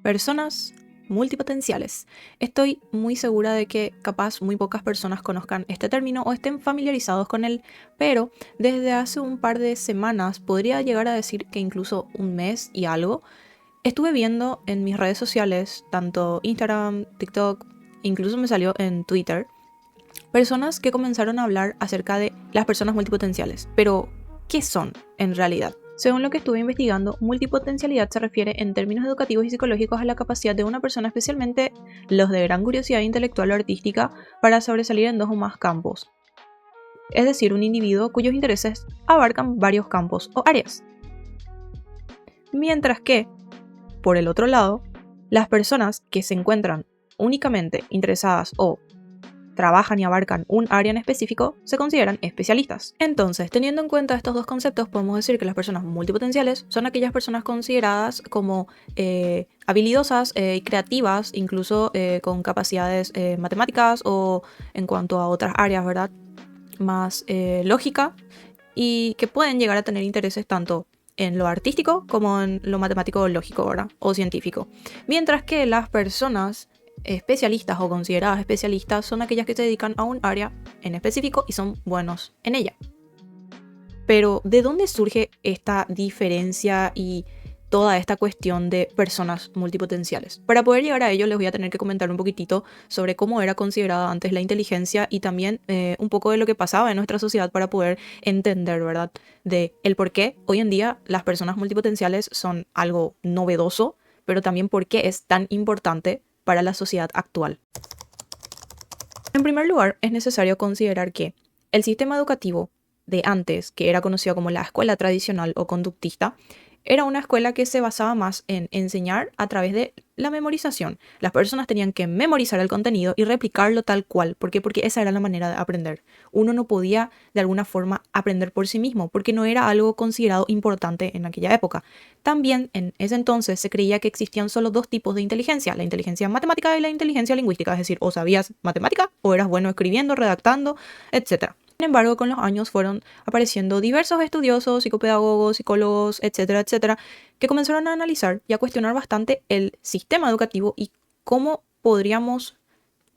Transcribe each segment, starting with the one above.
Personas multipotenciales. Estoy muy segura de que capaz muy pocas personas conozcan este término o estén familiarizados con él, pero desde hace un par de semanas, podría llegar a decir que incluso un mes y algo, estuve viendo en mis redes sociales, tanto Instagram, TikTok, incluso me salió en Twitter, personas que comenzaron a hablar acerca de las personas multipotenciales. Pero, ¿qué son en realidad? Según lo que estuve investigando, multipotencialidad se refiere en términos educativos y psicológicos a la capacidad de una persona, especialmente los de gran curiosidad intelectual o artística, para sobresalir en dos o más campos. Es decir, un individuo cuyos intereses abarcan varios campos o áreas. Mientras que, por el otro lado, las personas que se encuentran únicamente interesadas o trabajan y abarcan un área en específico, se consideran especialistas. Entonces, teniendo en cuenta estos dos conceptos, podemos decir que las personas multipotenciales son aquellas personas consideradas como habilidosas y creativas, incluso con capacidades matemáticas o en cuanto a otras áreas, ¿verdad? Más lógica, y que pueden llegar a tener intereses tanto en lo artístico como en lo matemático o lógico, ¿verdad? O científico. Mientras que las personas especialistas o consideradas especialistas son aquellas que se dedican a un área en específico y son buenos en ella. Pero, ¿de dónde surge esta diferencia y toda esta cuestión de personas multipotenciales? Para poder llegar a ello, les voy a tener que comentar un poquitito sobre cómo era considerada antes la inteligencia y también un poco de lo que pasaba en nuestra sociedad para poder entender, ¿verdad?, de el por qué hoy en día las personas multipotenciales son algo novedoso, pero también por qué es tan importante para la sociedad actual. En primer lugar, es necesario considerar que el sistema educativo de antes, que era conocido como la escuela tradicional o conductista, era una escuela que se basaba más en enseñar a través de la memorización. Las personas tenían que memorizar el contenido y replicarlo tal cual. ¿Por qué? Porque esa era la manera de aprender. Uno no podía de alguna forma aprender por sí mismo, porque no era algo considerado importante en aquella época. También en ese entonces se creía que existían solo dos tipos de inteligencia: la inteligencia matemática y la inteligencia lingüística. Es decir, o sabías matemática o eras bueno escribiendo, redactando, etc. Sin embargo, con los años fueron apareciendo diversos estudiosos, psicopedagogos, psicólogos, etcétera, etcétera, que comenzaron a analizar y a cuestionar bastante el sistema educativo y cómo podríamos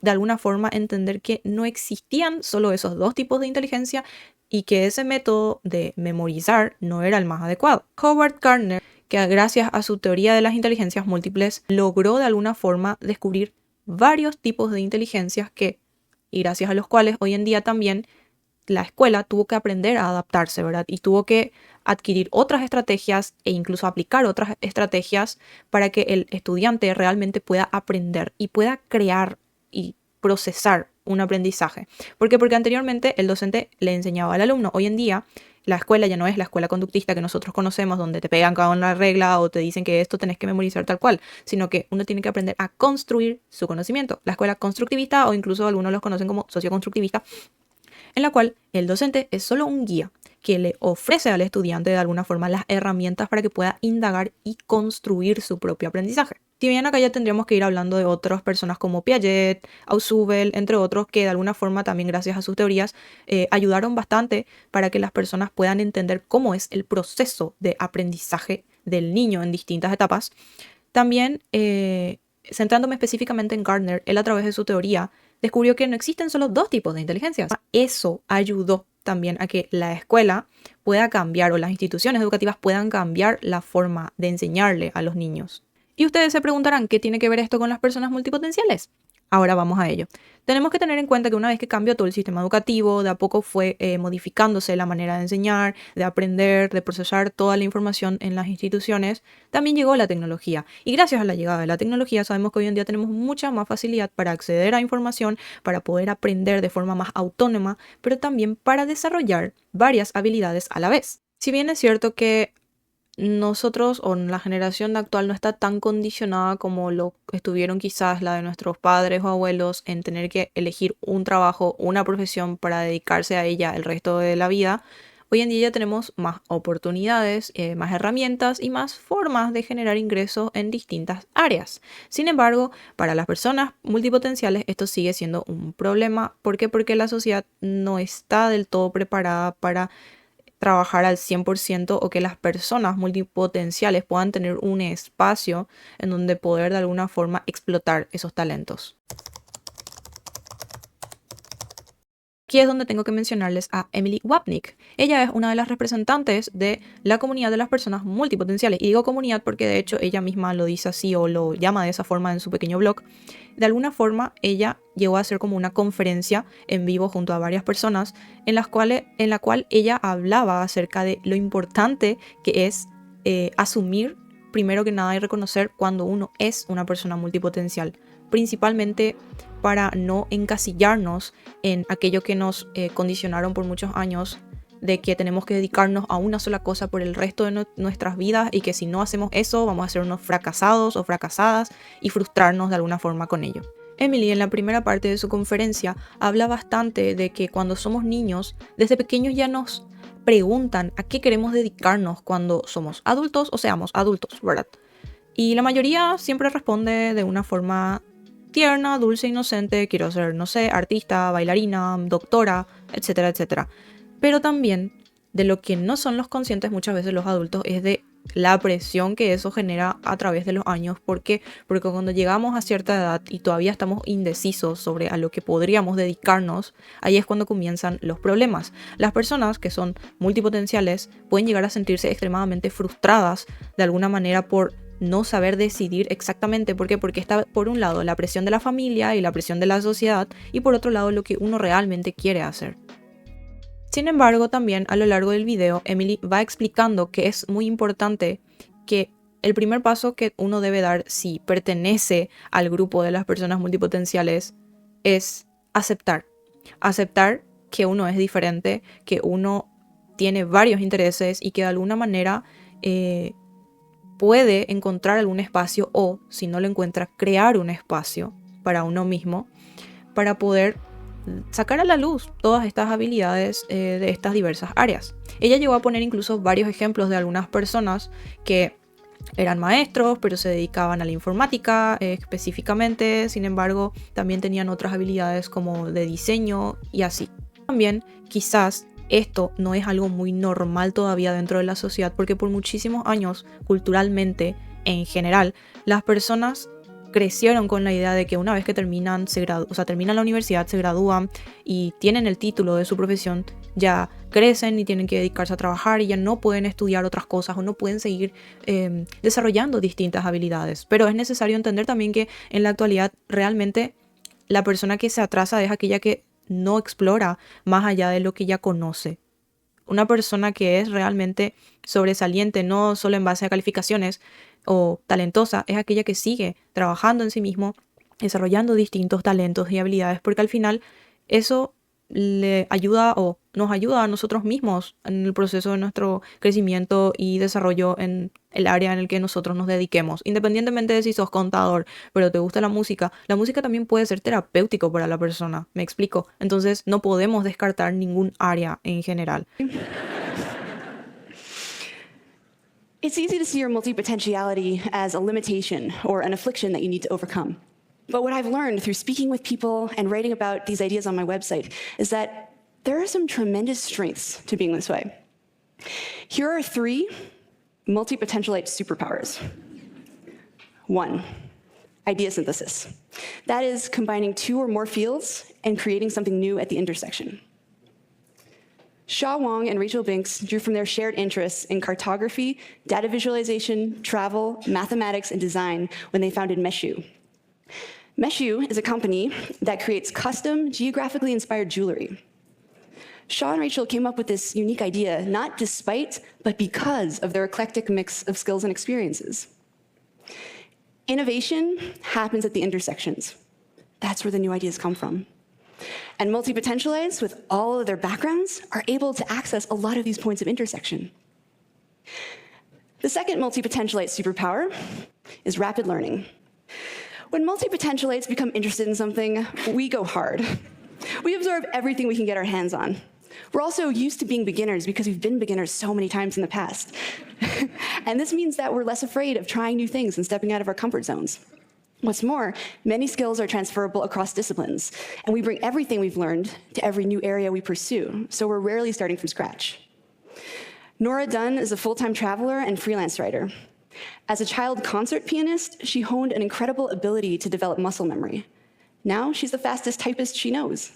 de alguna forma entender que no existían solo esos dos tipos de inteligencia y que ese método de memorizar no era el más adecuado. Howard Gardner, que gracias a su teoría de las inteligencias múltiples logró de alguna forma descubrir varios tipos de inteligencias y gracias a los cuales hoy en día también la escuela tuvo que aprender a adaptarse, ¿verdad? Y tuvo que adquirir otras estrategias e incluso aplicar otras estrategias para que el estudiante realmente pueda aprender y pueda crear y procesar un aprendizaje. ¿Por qué? Porque anteriormente el docente le enseñaba al alumno. Hoy en día la escuela ya no es la escuela conductista que nosotros conocemos, donde te pegan cada una regla o te dicen que esto tenés que memorizar tal cual, sino que uno tiene que aprender a construir su conocimiento. La escuela constructivista, o incluso algunos los conocen como socioconstructivista, en la cual el docente es solo un guía que le ofrece al estudiante de alguna forma las herramientas para que pueda indagar y construir su propio aprendizaje. Si bien acá ya tendríamos que ir hablando de otras personas como Piaget, Ausubel, entre otros, que de alguna forma también gracias a sus teorías ayudaron bastante para que las personas puedan entender cómo es el proceso de aprendizaje del niño en distintas etapas. También, centrándome específicamente en Gardner, él a través de su teoría descubrió que no existen solo dos tipos de inteligencias. Eso ayudó también a que la escuela pueda cambiar o las instituciones educativas puedan cambiar la forma de enseñarle a los niños. Y ustedes se preguntarán, ¿qué tiene que ver esto con las personas multipotenciales? Ahora vamos a ello. Tenemos que tener en cuenta que una vez que cambió todo el sistema educativo, de a poco fue modificándose la manera de enseñar, de aprender, de procesar toda la información en las instituciones. También llegó la tecnología. Y gracias a la llegada de la tecnología sabemos que hoy en día tenemos mucha más facilidad para acceder a información, para poder aprender de forma más autónoma, pero también para desarrollar varias habilidades a la vez. Si bien es cierto que nosotros o la generación actual no está tan condicionada como lo estuvieron quizás la de nuestros padres o abuelos en tener que elegir un trabajo, una profesión para dedicarse a ella el resto de la vida. Hoy en día ya tenemos más oportunidades, más herramientas y más formas de generar ingresos en distintas áreas. Sin embargo, para las personas multipotenciales esto sigue siendo un problema. ¿Por qué? Porque la sociedad no está del todo preparada para trabajar al 100% o que las personas multipotenciales puedan tener un espacio en donde poder de alguna forma explotar esos talentos. Aquí es donde tengo que mencionarles a Emily Wapnick. Ella es una de las representantes de la comunidad de las personas multipotenciales. Y digo comunidad porque de hecho ella misma lo dice así o lo llama de esa forma en su pequeño blog. De alguna forma ella llegó a hacer como una conferencia en vivo junto a varias personas en la cual ella hablaba acerca de lo importante que es asumir primero que nada y reconocer cuando uno es una persona multipotencial. Principalmente para no encasillarnos en aquello que nos condicionaron por muchos años, de que tenemos que dedicarnos a una sola cosa por el resto de nuestras vidas y que si no hacemos eso vamos a ser unos fracasados o fracasadas y frustrarnos de alguna forma con ello. Emily en la primera parte de su conferencia habla bastante de que cuando somos niños, desde pequeños ya nos preguntan a qué queremos dedicarnos cuando somos adultos o seamos adultos, ¿verdad? Y la mayoría siempre responde de una forma tierna, dulce, inocente, quiero ser, no sé, artista, bailarina, doctora, etcétera, etcétera. Pero también de lo que no son los conscientes muchas veces los adultos es de la presión que eso genera a través de los años. ¿Por qué? Porque cuando llegamos a cierta edad y todavía estamos indecisos sobre a lo que podríamos dedicarnos, ahí es cuando comienzan los problemas. Las personas que son multipotenciales pueden llegar a sentirse extremadamente frustradas de alguna manera por no saber decidir exactamente. ¿Por qué? Porque está por un lado la presión de la familia y la presión de la sociedad y por otro lado lo que uno realmente quiere hacer. Sin embargo, también a lo largo del video, Emily va explicando que es muy importante que el primer paso que uno debe dar si pertenece al grupo de las personas multipotenciales es aceptar. Aceptar que uno es diferente, que uno tiene varios intereses y que de alguna manera puede encontrar algún espacio o, si no lo encuentra, crear un espacio para uno mismo para poder sacar a la luz todas estas habilidades de estas diversas áreas. Ella llegó a poner incluso varios ejemplos de algunas personas que eran maestros, pero se dedicaban a la informática específicamente, sin embargo, también tenían otras habilidades como de diseño y así. También quizás esto no es algo muy normal todavía dentro de la sociedad porque por muchísimos años, culturalmente, en general, las personas crecieron con la idea de que una vez que terminan la universidad, se gradúan y tienen el título de su profesión, ya crecen y tienen que dedicarse a trabajar y ya no pueden estudiar otras cosas o no pueden seguir desarrollando distintas habilidades. Pero es necesario entender también que en la actualidad realmente la persona que se atrasa es aquella que no explora más allá de lo que ya conoce. Una persona que es realmente sobresaliente, no solo en base a calificaciones o talentosa, es aquella que sigue trabajando en sí mismo, desarrollando distintos talentos y habilidades, porque al final eso le ayuda o nos ayuda a nosotros mismos en el proceso de nuestro crecimiento y desarrollo en el área en el que nosotros nos dediquemos. Independientemente de si sos contador, pero te gusta la música también puede ser terapéutico para la persona, ¿me explico? Entonces no podemos descartar ningún área en general. It's easy to see your multipotentiality as a limitation or an affliction that you need to overcome. But what I've learned through speaking with people and writing about these ideas on my website is that there are some tremendous strengths to being this way. Here are 3 multipotentialite superpowers. 1, idea synthesis. That is combining 2 or more fields and creating something new at the intersection. Shaw Wong and Rachel Binks drew from their shared interests in cartography, data visualization, travel, mathematics, and design when they founded Meshu. Meshu is a company that creates custom, geographically inspired jewelry. Shaw and Rachel came up with this unique idea not despite, but because of their eclectic mix of skills and experiences. Innovation happens at the intersections. That's where the new ideas come from. And multipotentialites, with all of their backgrounds, are able to access a lot of these points of intersection. The second multipotentialite superpower is rapid learning. When multipotentialites become interested in something, we go hard. We absorb everything we can get our hands on. We're also used to being beginners because we've been beginners so many times in the past. And this means that we're less afraid of trying new things and stepping out of our comfort zones. What's more, many skills are transferable across disciplines, and we bring everything we've learned to every new area we pursue, so we're rarely starting from scratch. Nora Dunn is a full-time traveler and freelance writer. As a child concert pianist, she honed an incredible ability to develop muscle memory. Now she's the fastest typist she knows.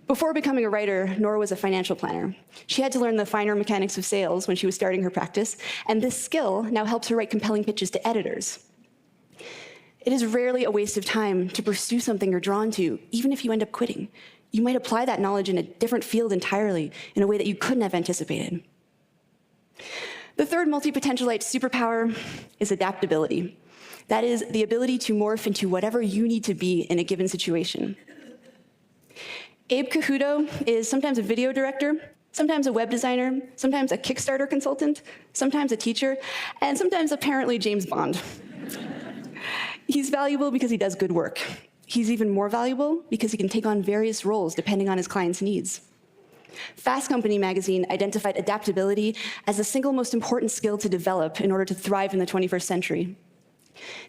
Before becoming a writer, Nora was a financial planner. She had to learn the finer mechanics of sales when she was starting her practice, and this skill now helps her write compelling pitches to editors. It is rarely a waste of time to pursue something you're drawn to, even if you end up quitting. You might apply that knowledge in a different field entirely, in a way that you couldn't have anticipated. The third multi-potentialite superpower is adaptability. That is the ability to morph into whatever you need to be in a given situation. Abe Cajudo is sometimes a video director, sometimes a web designer, sometimes a Kickstarter consultant, sometimes a teacher, and sometimes apparently James Bond. He's valuable because he does good work. He's even more valuable because he can take on various roles depending on his client's needs. Fast Company magazine identified adaptability as the single most important skill to develop in order to thrive in the 21st century.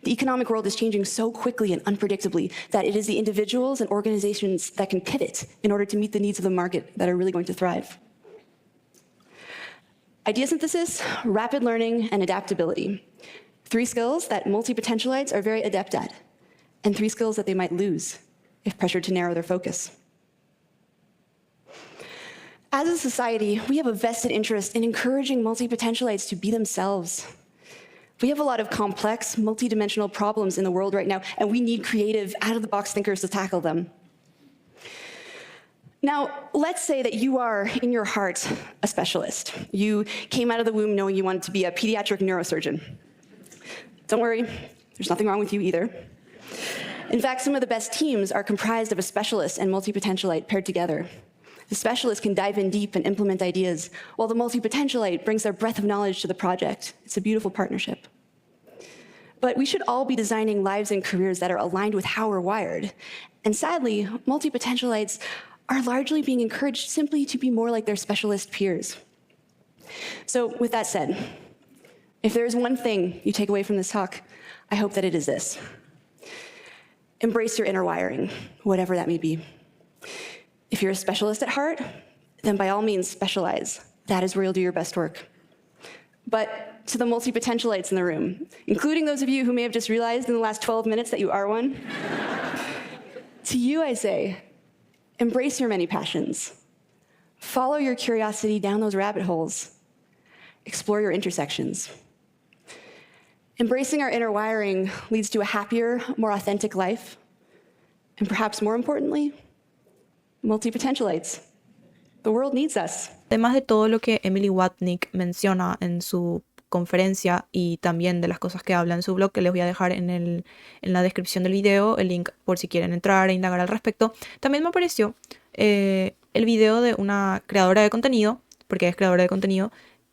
The economic world is changing so quickly and unpredictably that it is the individuals and organizations that can pivot in order to meet the needs of the market that are really going to thrive. Idea synthesis, rapid learning, and adaptability. 3 skills that multi-potentialites are very adept at, and 3 skills that they might lose if pressured to narrow their focus. As a society, we have a vested interest in encouraging multi-potentialites to be themselves. We have a lot of complex, multidimensional problems in the world right now, and we need creative, out-of-the-box thinkers to tackle them. Now, let's say that you are, in your heart, a specialist. You came out of the womb knowing you wanted to be a pediatric neurosurgeon. Don't worry, there's nothing wrong with you either. In fact, some of the best teams are comprised of a specialist and multi-potentialite paired together. The specialist can dive in deep and implement ideas, while the multi-potentialite brings their breadth of knowledge to the project. It's a beautiful partnership. But we should all be designing lives and careers that are aligned with how we're wired. And sadly, multi-potentialites are largely being encouraged simply to be more like their specialist peers. So with that said, if there is one thing you take away from this talk, I hope that it is this. Embrace your inner wiring, whatever that may be. If you're a specialist at heart, then by all means specialize. That is where you'll do your best work. But to the multi-potentialites in the room, including those of you who may have just realized in the last 12 minutes that you are one, to you I say, embrace your many passions. Follow your curiosity down those rabbit holes. Explore your intersections. Embracing our inner wiring leads to a happier, more authentic life. And perhaps more importantly, multi-potentialites. The world needs us. Además de todo lo que Emily Watnick menciona en su conferencia y también de las cosas que habla en su blog, que les voy a dejar en la descripción del video, el link por si quieren entrar e indagar al respecto, también me apareció el video de una creadora de contenido, porque es creadora de contenido,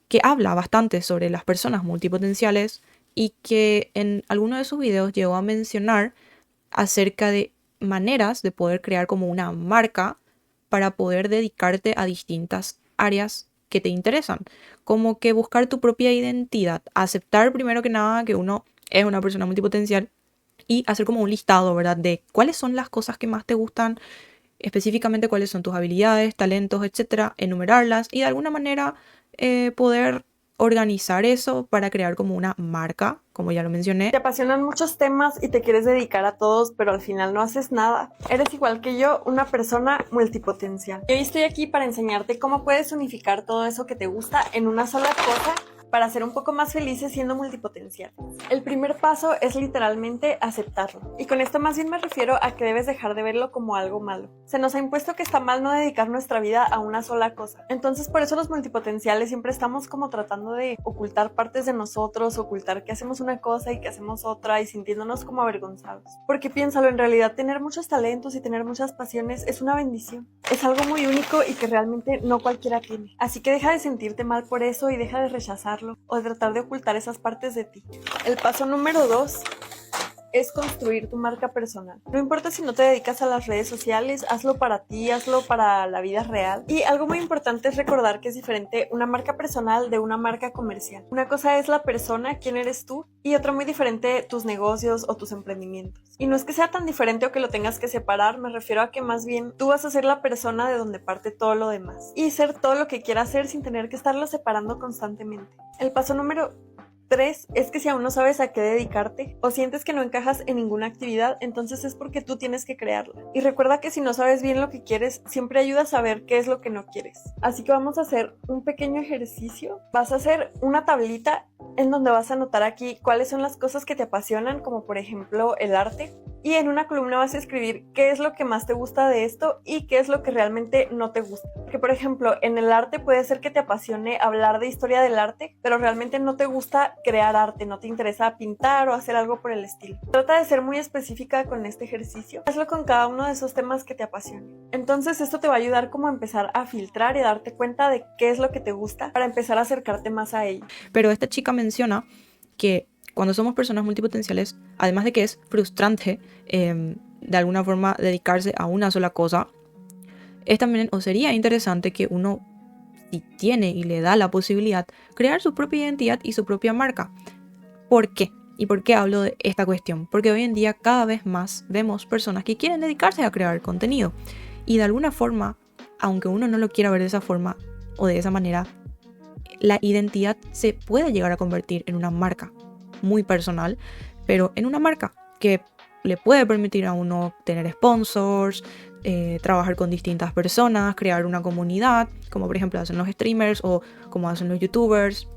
que habla bastante sobre las personas multipotenciales y que en alguno de sus videos llegó a mencionar acerca de maneras de poder crear como una marca para poder dedicarte a distintas áreas que te interesan, como que buscar tu propia identidad, aceptar primero que nada que uno es una persona multipotencial y hacer como un listado, ¿verdad?, de cuáles son las cosas que más te gustan, específicamente cuáles son tus habilidades, talentos, etcétera, enumerarlas y de alguna manera poder organizar eso para crear como una marca, como ya lo mencioné. Te apasionan muchos temas y te quieres dedicar a todos, pero al final no haces nada. Eres igual que yo, una persona multipotencial. Y hoy estoy aquí para enseñarte cómo puedes unificar todo eso que te gusta en una sola cosa para ser un poco más felices siendo multipotencial. El primer paso es literalmente aceptarlo. Y con esto más bien me refiero a que debes dejar de verlo como algo malo. Se nos ha impuesto que está mal no dedicar nuestra vida a una sola cosa. Entonces por eso los multipotenciales siempre estamos como tratando de ocultar partes de nosotros, ocultar que hacemos una cosa y que hacemos otra y sintiéndonos como avergonzados. Porque piénsalo, en realidad tener muchos talentos y tener muchas pasiones es una bendición. Es algo muy único y que realmente no cualquiera tiene. Así que deja de sentirte mal por eso y deja de rechazarlo o de tratar de ocultar esas partes de ti. El paso número 2 es construir tu marca personal. No importa si no te dedicas a las redes sociales, hazlo para ti, hazlo para la vida real. Y algo muy importante es recordar que es diferente una marca personal de una marca comercial. Una cosa es la persona, quién eres tú, y otra muy diferente tus negocios o tus emprendimientos. Y no es que sea tan diferente o que lo tengas que separar, me refiero a que más bien tú vas a ser la persona de donde parte todo lo demás y ser todo lo que quieras hacer sin tener que estarlo separando constantemente. El paso número 3 es que si aún no sabes a qué dedicarte o sientes que no encajas en ninguna actividad, entonces es porque tú tienes que crearla. Y recuerda que si no sabes bien lo que quieres, siempre ayuda a saber qué es lo que no quieres. Así que vamos a hacer un pequeño ejercicio. Vas a hacer una tablita en donde vas a anotar aquí cuáles son las cosas que te apasionan, como por ejemplo el arte. Y en una columna vas a escribir qué es lo que más te gusta de esto y qué es lo que realmente no te gusta. Porque por ejemplo, en el arte puede ser que te apasione hablar de historia del arte, pero realmente no te gusta crear arte, no te interesa pintar o hacer algo por el estilo. Trata de ser muy específica con este ejercicio. Hazlo con cada uno de esos temas que te apasionen. Entonces esto te va a ayudar como a empezar a filtrar y a darte cuenta de qué es lo que te gusta para empezar a acercarte más a ello. Pero esta chica menciona que cuando somos personas multipotenciales, además de que es frustrante de alguna forma dedicarse a una sola cosa, es también o sería interesante que uno, si tiene y le da la posibilidad, crear su propia identidad y su propia marca. ¿Por qué? ¿Y por qué hablo de esta cuestión? Porque hoy en día cada vez más vemos personas que quieren dedicarse a crear contenido y de alguna forma, aunque uno no lo quiera ver de esa forma o de esa manera, la identidad se puede llegar a convertir en una marca muy personal, pero en una marca que le puede permitir a uno tener sponsors, trabajar con distintas personas, crear una comunidad, como por ejemplo hacen los streamers o como hacen los youtubers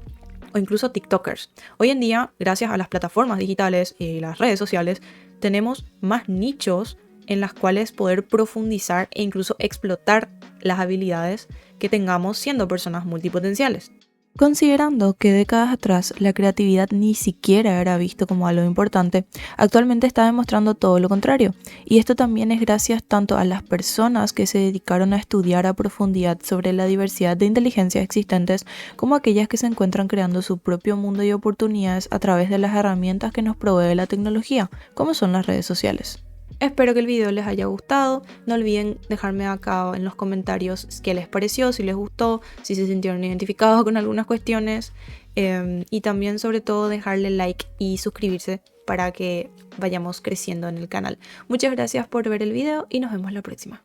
o incluso tiktokers. Hoy en día, gracias a las plataformas digitales y las redes sociales, tenemos más nichos en las cuales poder profundizar e incluso explotar las habilidades que tengamos siendo personas multipotenciales. Considerando que décadas atrás la creatividad ni siquiera era visto como algo importante, actualmente está demostrando todo lo contrario. Y esto también es gracias tanto a las personas que se dedicaron a estudiar a profundidad sobre la diversidad de inteligencias existentes, como aquellas que se encuentran creando su propio mundo y oportunidades a través de las herramientas que nos provee la tecnología, como son las redes sociales. Espero que el video les haya gustado. No olviden dejarme acá en los comentarios qué les pareció, si les gustó, si se sintieron identificados con algunas cuestiones y también sobre todo dejarle like y suscribirse para que vayamos creciendo en el canal. Muchas gracias por ver el video y nos vemos la próxima.